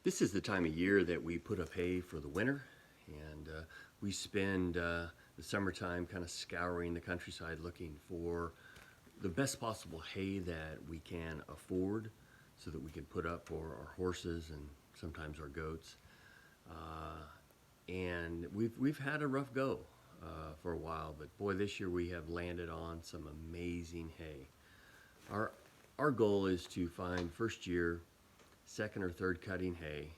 This is the time of year that we put up hay for the winter, and we spend the summertime kind of scouring the countryside looking for the best possible hay that we can afford so that we can put up for our horses and sometimes our goats. And we've had a rough go for a while, but boy, this year we have landed on some amazing hay. Our goal is to find first year, second or third cutting hay,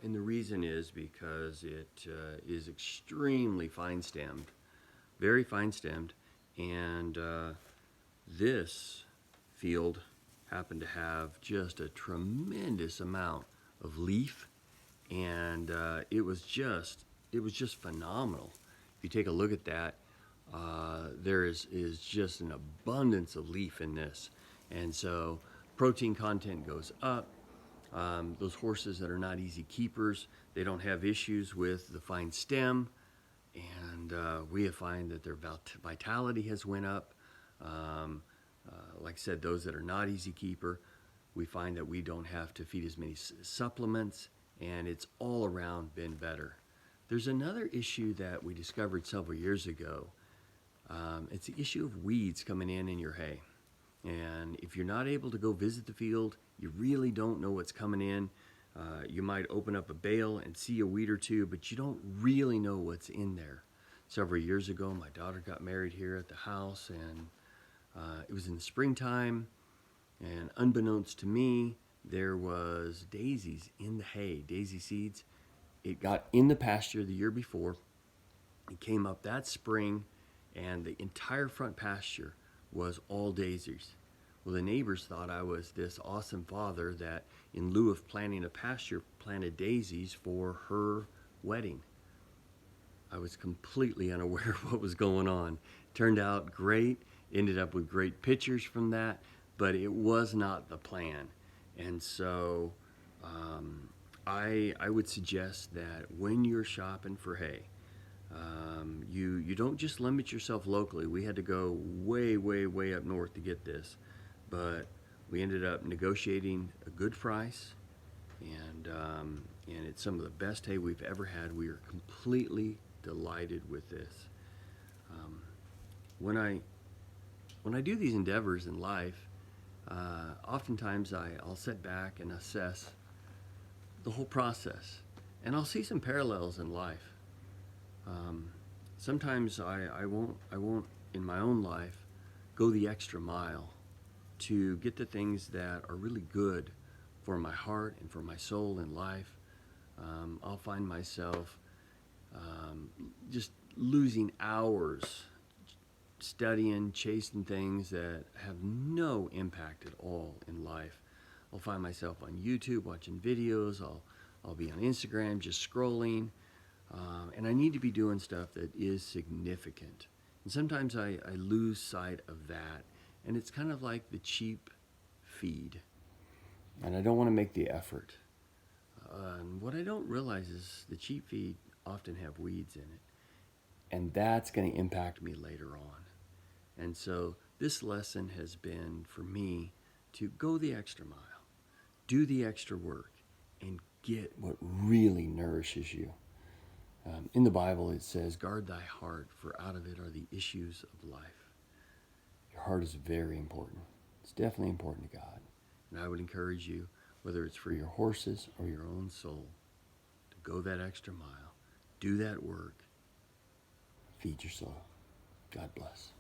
and the reason is because it is extremely fine stemmed, very fine stemmed, and this field happened to have just a tremendous amount of leaf, and it was just phenomenal. If you take a look at that, there is just an abundance of leaf in this, and so protein content goes up. Those horses that are not easy keepers, they don't have issues with the fine stem, and we have find that their vitality has went up. Like I said, those that are not easy keeper, we find that we don't have to feed as many supplements, and it's all around been better. There's another issue that we discovered several years ago. It's the issue of weeds coming in your hay. And if you're not able to go visit the field, you really don't know what's coming in. You might open up a bale and see a weed or two, but you don't really know what's in there. Several years ago, my daughter got married here at the house, and it was in the springtime, and unbeknownst to me, there was daisies in the hay, daisy seeds. It got in the pasture the year before. It came up that spring, and the entire front pasture was all daisies. Well, the neighbors thought I was this awesome father that, in lieu of planting a pasture, planted daisies for her wedding. I was completely unaware of what was going on. Turned out great, ended up with great pictures from that, but it was not the plan. And so I would suggest that when you're shopping for hay, you don't just limit yourself locally. We had to go way up north to get this, but we ended up negotiating a good price, and it's some of the best hay we've ever had. We are completely delighted with this. When I do these endeavors in life, oftentimes I'll sit back and assess the whole process, and I'll see some parallels in life. Sometimes I won't in my own life go the extra mile to get the things that are really good for my heart and for my soul in life. I'll find myself just losing hours studying, chasing things that have no impact at all in life. I'll find myself on YouTube watching videos. I'll be on Instagram just scrolling. And I need to be doing stuff that is significant. And sometimes I lose sight of that. And it's kind of like the cheap feed. And I don't want to make the effort. And what I don't realize is the cheap feed often have weeds in it. And that's going to impact me later on. And so this lesson has been for me to go the extra mile, do the extra work, and get what really nourishes you. In the Bible it says, guard thy heart, for out of it are the issues of life. Your heart is very important. It's definitely important to God. And I would encourage you, whether it's for your horses or your own soul, to go that extra mile, do that work, feed your soul. God bless.